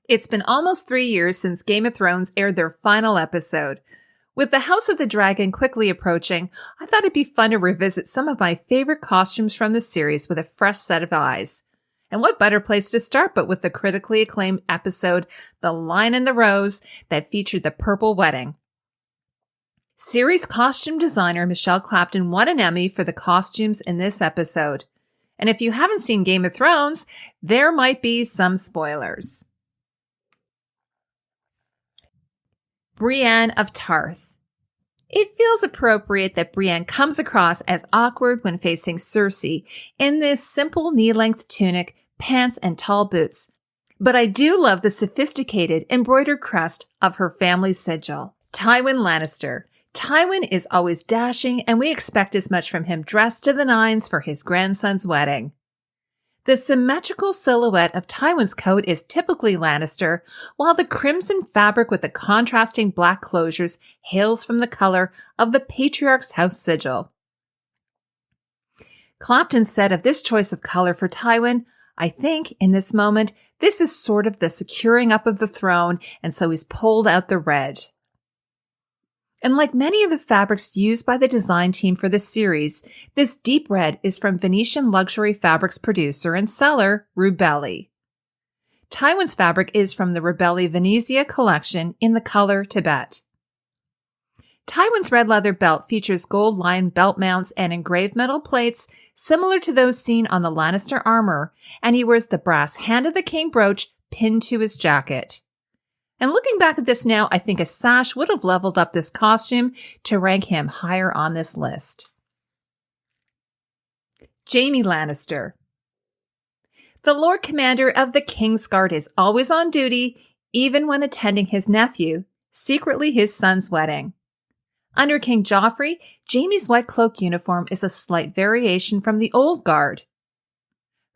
It's been almost 3 years since Game of Thrones aired their final episode. With the House of the Dragon quickly approaching, I thought it'd be fun to revisit some of my favorite costumes from the series with a fresh set of eyes. And what better place to start but with the critically acclaimed episode, The Lion and the Rose, that featured the purple wedding. Series costume designer Michele Clapton won an Emmy for the costumes in this episode. And if you haven't seen Game of Thrones, there might be some spoilers. Brienne of Tarth. It feels appropriate that Brienne comes across as awkward when facing Cersei in this simple knee-length tunic, pants, and tall boots. But I do love the sophisticated embroidered crest of her family's sigil. Tywin Lannister. Tywin is always dashing, and we expect as much from him dressed to the nines for his grandson's wedding. The symmetrical silhouette of Tywin's coat is typically Lannister, while the crimson fabric with the contrasting black closures hails from the color of the patriarch's house sigil. Clapton said of this choice of color for Tywin, "I think, in this moment, this is sort of the securing up of the throne, and so he's pulled out the red." And like many of the fabrics used by the design team for the series, this deep red is from Venetian luxury fabrics producer and seller Rubelli. Tywin's fabric is from the Rubelli Venezia collection in the color Tibet. Tywin's red leather belt features gold lion belt mounts and engraved metal plates similar to those seen on the Lannister armor, and he wears the brass Hand of the King brooch pinned to his jacket. And looking back at this now, I think a sash would have leveled up this costume to rank him higher on this list. Jaime Lannister. The Lord Commander of the Kingsguard is always on duty, even when attending his nephew, secretly his son's wedding. Under King Joffrey, Jaime's white cloak uniform is a slight variation from the old guard.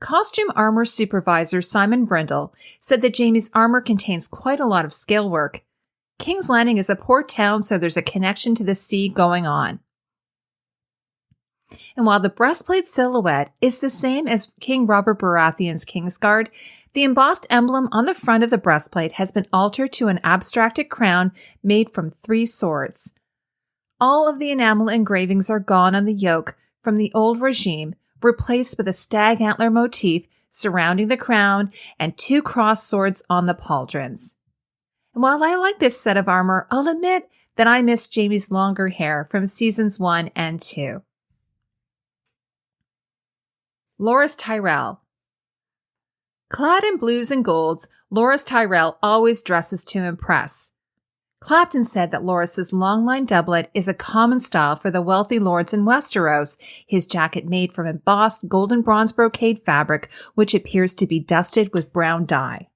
Costume armor supervisor Simon Brindle said that Jaime's armor contains quite a lot of scale work. King's Landing is a port town, so there's a connection to the sea going on. And while the breastplate silhouette is the same as King Robert Baratheon's Kingsguard, the embossed emblem on the front of the breastplate has been altered to an abstracted crown made from 3 swords. All of the enamel engravings are gone on the yoke from the old regime, replaced with a stag antler motif surrounding the crown and 2 cross swords on the pauldrons. And while I like this set of armor, I'll admit that I miss Jaime's longer hair from seasons 1 and 2. Loras Tyrell. Clad in blues and golds, Loras Tyrell always dresses to impress. Clapton said that Loras's long-line doublet is a common style for the wealthy lords in Westeros, his jacket made from embossed golden bronze brocade fabric, which appears to be dusted with brown dye.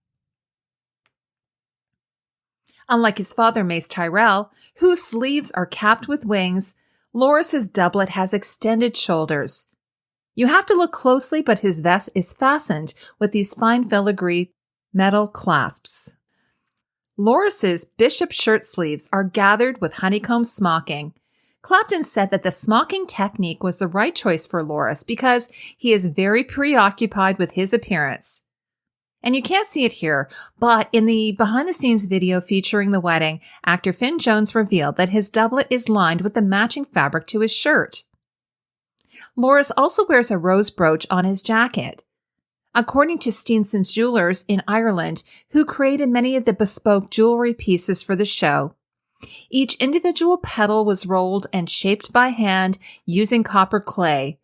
Unlike his father Mace Tyrell, whose sleeves are capped with wings, Loras's doublet has extended shoulders. You have to look closely, but his vest is fastened with these fine filigree metal clasps. Loras's bishop shirt sleeves are gathered with honeycomb smocking. Clapton said that the smocking technique was the right choice for Loras because he is very preoccupied with his appearance. And you can't see it here, but in the behind-the-scenes video featuring the wedding, actor Finn Jones revealed that his doublet is lined with the matching fabric to his shirt. Loras also wears a rose brooch on his jacket. According to Steenson's Jewelers in Ireland, who created many of the bespoke jewelry pieces for the show, each individual petal was rolled and shaped by hand using copper clay.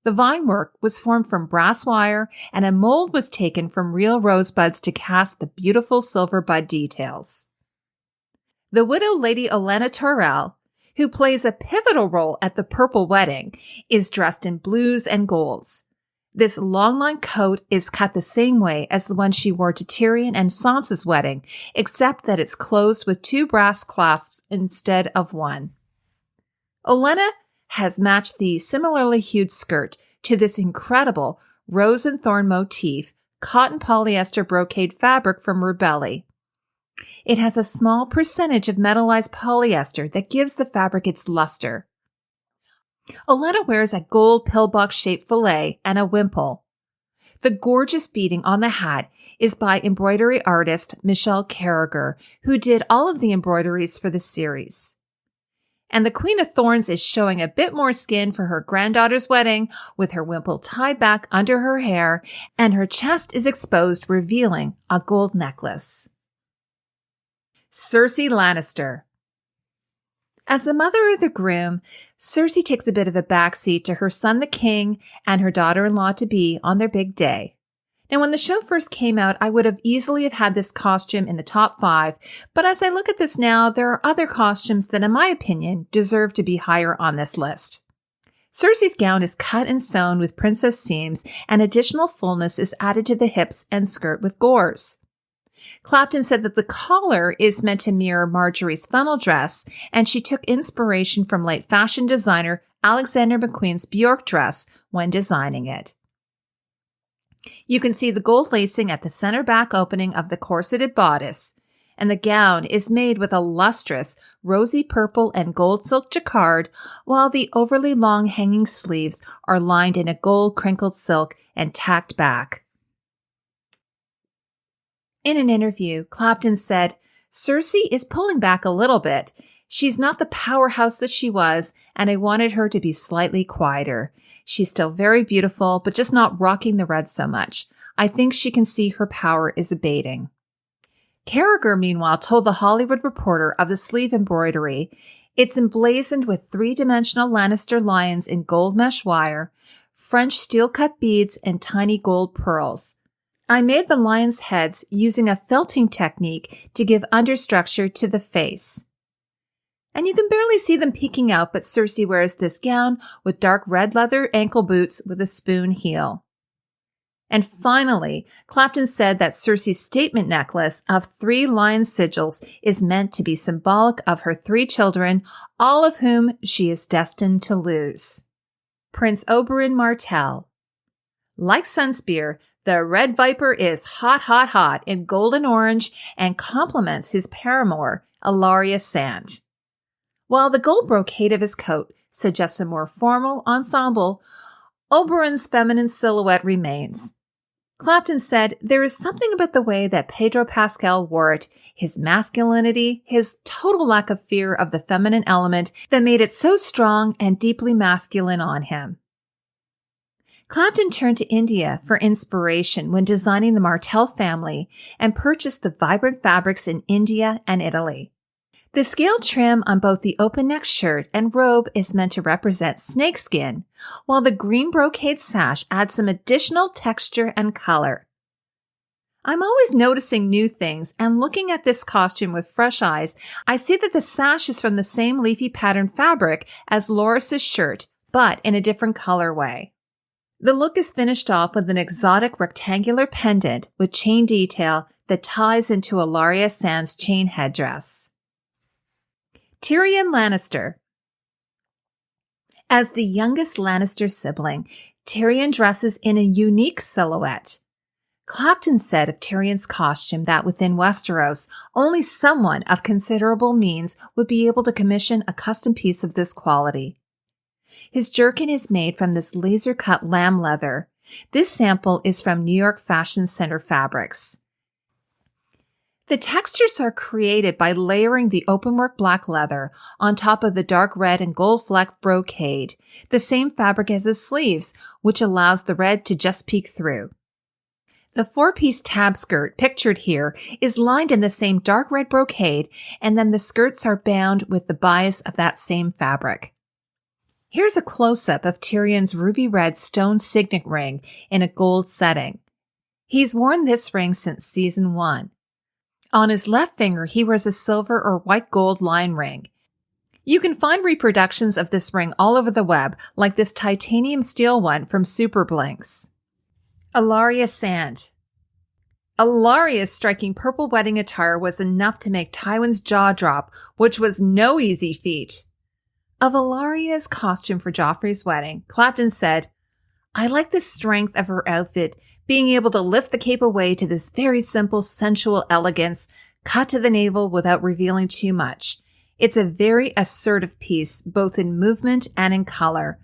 The vine work was formed from brass wire, and a mold was taken from real rosebuds to cast the beautiful silver bud details. The widow Lady Olenna Tyrell, who plays a pivotal role at the purple wedding, is dressed in blues and golds. This long-line coat is cut the same way as the one she wore to Tyrion and Sansa's wedding, except that it's closed with 2 brass clasps instead of 1. Olenna has matched the similarly hued skirt to this incredible rose and thorn motif, cotton polyester brocade fabric from Rubelli. It has a small percentage of metallized polyester that gives the fabric its luster. Olenna wears a gold pillbox-shaped fillet and a wimple. The gorgeous beading on the hat is by embroidery artist Michele Clapton, who did all of the embroideries for the series. And the Queen of Thorns is showing a bit more skin for her granddaughter's wedding, with her wimple tied back under her hair, and her chest is exposed, revealing a gold necklace. Cersei Lannister. As the mother of the groom, Cersei takes a bit of a backseat to her son the king and her daughter-in-law-to-be on their big day. Now, when the show first came out, I would have easily have had this costume in the top 5, but as I look at this now, there are other costumes that, in my opinion, deserve to be higher on this list. Cersei's gown is cut and sewn with princess seams, and additional fullness is added to the hips and skirt with gores. Clapton said that the collar is meant to mirror Margaery's funnel dress, and she took inspiration from late fashion designer Alexander McQueen's Bjork dress when designing it. You can see the gold lacing at the center back opening of the corseted bodice, and the gown is made with a lustrous rosy purple and gold silk jacquard, while the overly long hanging sleeves are lined in a gold crinkled silk and tacked back. In an interview, Clapton said, "Cersei is pulling back a little bit. She's not the powerhouse that she was, and I wanted her to be slightly quieter. She's still very beautiful, but just not rocking the red so much. I think she can see her power is abating." Carragher, meanwhile, told The Hollywood Reporter of the sleeve embroidery. It's emblazoned with 3-dimensional Lannister lions in gold mesh wire, French steel-cut beads, and tiny gold pearls. I made the lions' heads using a felting technique to give understructure to the face. And you can barely see them peeking out, but Cersei wears this gown with dark red leather ankle boots with a spoon heel. And finally, Clapton said that Cersei's statement necklace of 3 lion sigils is meant to be symbolic of her 3 children, all of whom she is destined to lose. Prince Oberyn Martell. Like Sunspear, the Red Viper is hot, hot, hot in gold and orange and compliments his paramour, Ellaria Sand. While the gold brocade of his coat suggests a more formal ensemble, Oberyn's feminine silhouette remains. Clapton said, "There is something about the way that Pedro Pascal wore it, his masculinity, his total lack of fear of the feminine element that made it so strong and deeply masculine on him." Clapton turned to India for inspiration when designing the Martell family and purchased the vibrant fabrics in India and Italy. The scale trim on both the open neck shirt and robe is meant to represent snakeskin, while the green brocade sash adds some additional texture and color. I'm always noticing new things, and looking at this costume with fresh eyes, I see that the sash is from the same leafy pattern fabric as Loras' shirt, but in a different colorway. The look is finished off with an exotic rectangular pendant with chain detail that ties into Ellaria Sand's chain headdress. Tyrion Lannister. As the youngest Lannister sibling, Tyrion dresses in a unique silhouette. Clapton said of Tyrion's costume that within Westeros, only someone of considerable means would be able to commission a custom piece of this quality. His jerkin is made from this laser-cut lamb leather. This sample is from New York Fashion Center Fabrics. The textures are created by layering the openwork black leather on top of the dark red and gold fleck brocade, the same fabric as his sleeves, which allows the red to just peek through. The 4-piece tab skirt pictured here is lined in the same dark red brocade, and then the skirts are bound with the bias of that same fabric. Here's a close-up of Tyrion's ruby red stone signet ring in a gold setting. He's worn this ring since season 1. On his left finger, he wears a silver or white gold line ring. You can find reproductions of this ring all over the web, like this titanium steel one from Super Blinks. Ellaria Sand. Ellaria's striking purple wedding attire was enough to make Tywin's jaw drop, which was no easy feat. Of Ellaria's costume for Joffrey's wedding, Clapton said, "I like the strength of her outfit, being able to lift the cape away to this very simple, sensual elegance, cut to the navel without revealing too much. It's a very assertive piece, both in movement and in color.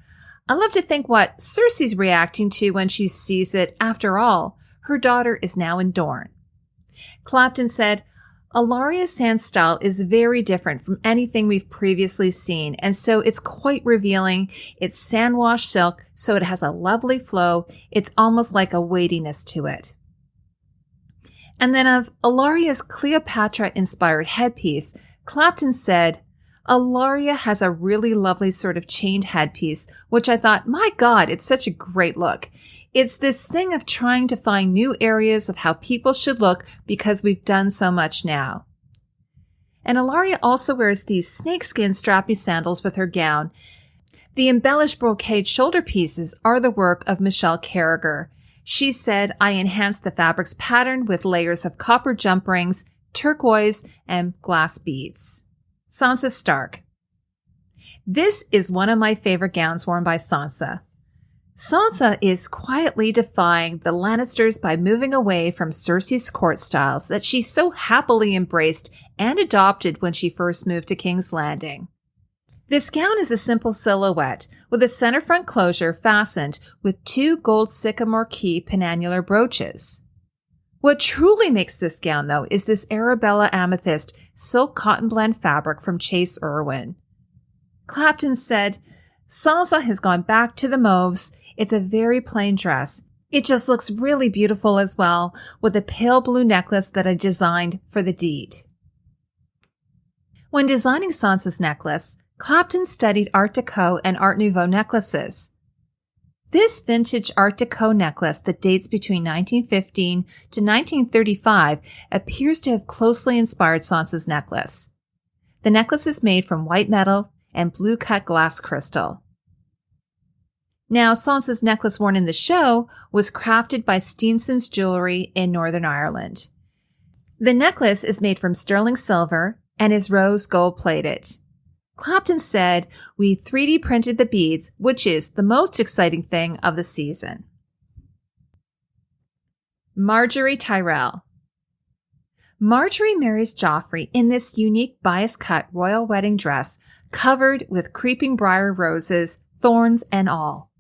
I love to think what Cersei's reacting to when she sees it. After all, her daughter is now in Dorne. Clapton said, Ellaria Sand's style is very different from anything we've previously seen, and so it's quite revealing. It's sand-washed silk, so it has a lovely flow. It's almost like a weightiness to it. And then of Ellaria's Cleopatra-inspired headpiece, Clapton said, Ellaria has a really lovely sort of chained headpiece, which I thought, my God, it's such a great look. It's this thing of trying to find new areas of how people should look because we've done so much now. And Ellaria also wears these snakeskin strappy sandals with her gown. The embellished brocade shoulder pieces are the work of Michele Clapton. She said, I enhanced the fabric's pattern with layers of copper jump rings, turquoise, and glass beads. Sansa Stark. This is one of my favorite gowns worn by Sansa. Sansa is quietly defying the Lannisters by moving away from Cersei's court styles that she so happily embraced and adopted when she first moved to King's Landing. This gown is a simple silhouette with a center front closure fastened with 2 gold sycamore key penannular brooches. What truly makes this gown, though, is this Arabella amethyst silk cotton blend fabric from Chase Irwin. Clapton said, Sansa has gone back to the mauves. It's a very plain dress. It just looks really beautiful as well, with a pale blue necklace that I designed for the deed. When designing Sansa's necklace, Clapton studied Art Deco and Art Nouveau necklaces. This vintage Art Deco necklace that dates between 1915 to 1935 appears to have closely inspired Sansa's necklace. The necklace is made from white metal and blue-cut glass crystal. Now, Sansa's necklace worn in the show was crafted by Steenson's Jewelry in Northern Ireland. The necklace is made from sterling silver and is rose gold plated. Clapton said, we 3D printed the beads, which is the most exciting thing of the season. Margaery Tyrell. Margaery marries Joffrey in this unique bias-cut royal wedding dress covered with creeping briar roses, thorns, and all.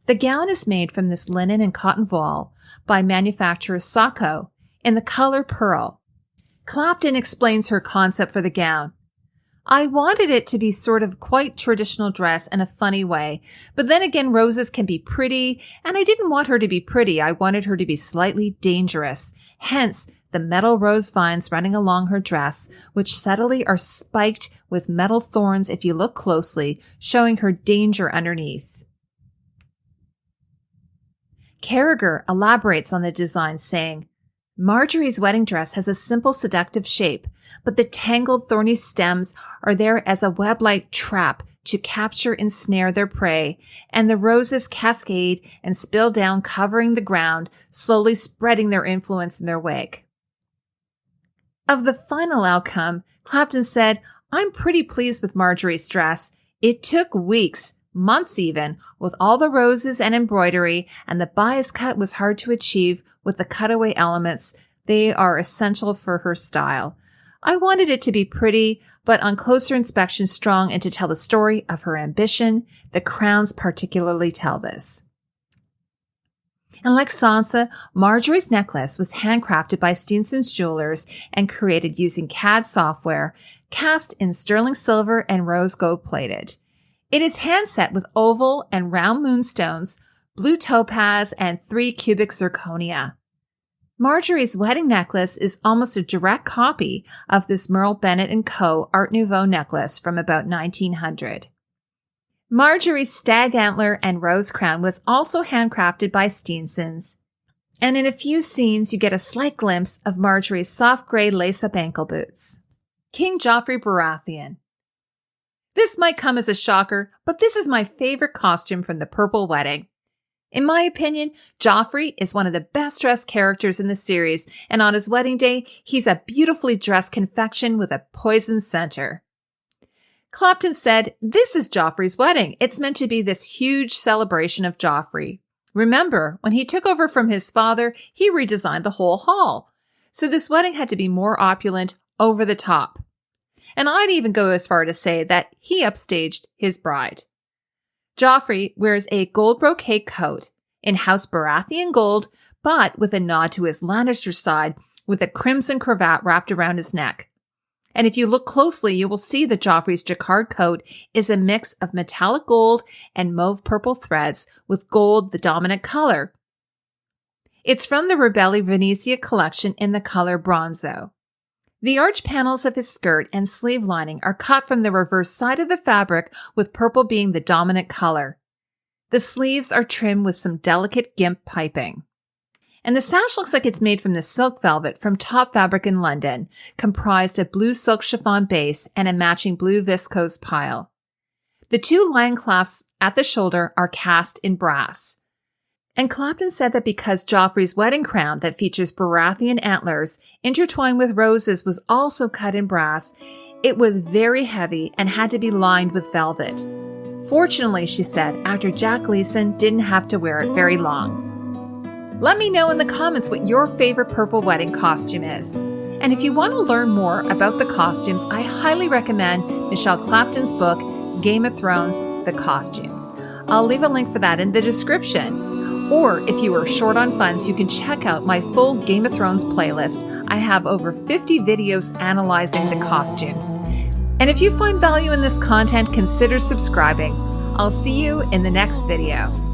The gown is made from this linen and cotton voile by manufacturer Sacco in the color pearl. Clapton explains her concept for the gown. I wanted it to be sort of quite traditional dress in a funny way, but then again, roses can be pretty, and I didn't want her to be pretty. I wanted her to be slightly dangerous. Hence, the metal rose vines running along her dress, which subtly are spiked with metal thorns if you look closely, showing her danger underneath. Carragher elaborates on the design, saying, Margaery's wedding dress has a simple, seductive shape, but the tangled, thorny stems are there as a web-like trap to capture and snare their prey, and the roses cascade and spill down, covering the ground, slowly spreading their influence in their wake. Of the final outcome, Clapton said, I'm pretty pleased with Margaery's dress. It took weeks, months even, with all the roses and embroidery, and the bias cut was hard to achieve with the cutaway elements. They are essential for her style. I wanted it to be pretty, but on closer inspection strong and to tell the story of her ambition. The crowns particularly tell this. And like Sansa, Margaery's necklace was handcrafted by Steenson's Jewelers and created using CAD software, cast in sterling silver and rose gold plated. It is hand-set with oval and round moonstones, blue topaz, and 3 cubic zirconia. Margaery's wedding necklace is almost a direct copy of this Merle Bennett & Co. Art Nouveau necklace from about 1900. Margaery's stag antler and rose crown was also handcrafted by Steenson's. And in a few scenes, you get a slight glimpse of Margaery's soft gray lace-up ankle boots. King Joffrey Baratheon. This might come as a shocker, but this is my favorite costume from the Purple Wedding. In my opinion, Joffrey is one of the best dressed characters in the series, and on his wedding day, he's a beautifully dressed confection with a poison center. Clapton said, this is Joffrey's wedding. It's meant to be this huge celebration of Joffrey. Remember, when he took over from his father, he redesigned the whole hall. So this wedding had to be more opulent, over the top. And I'd even go as far to say that he upstaged his bride. Joffrey wears a gold brocade coat in House Baratheon gold, but with a nod to his Lannister side with a crimson cravat wrapped around his neck. And if you look closely, you will see that Joffrey's jacquard coat is a mix of metallic gold and mauve purple threads, with gold the dominant color. It's from the Rebelli Venezia collection in the color bronzo. The arch panels of his skirt and sleeve lining are cut from the reverse side of the fabric, with purple being the dominant color. The sleeves are trimmed with some delicate gimp piping. And the sash looks like it's made from the silk velvet from Top Fabric in London, comprised of blue silk chiffon base and a matching blue viscose pile. The two lion clasps at the shoulder are cast in brass. And Clapton said that because Joffrey's wedding crown that features Baratheon antlers intertwined with roses was also cut in brass, it was very heavy and had to be lined with velvet. Fortunately, she said, actor Jack Gleeson didn't have to wear it very long. Let me know in the comments what your favorite purple wedding costume is. And if you want to learn more about the costumes, I highly recommend Michele Clapton's book, Game of Thrones, The Costumes. I'll leave a link for that in the description. Or if you are short on funds, you can check out my full Game of Thrones playlist. I have over 50 videos analyzing the costumes. And if you find value in this content, consider subscribing. I'll see you in the next video.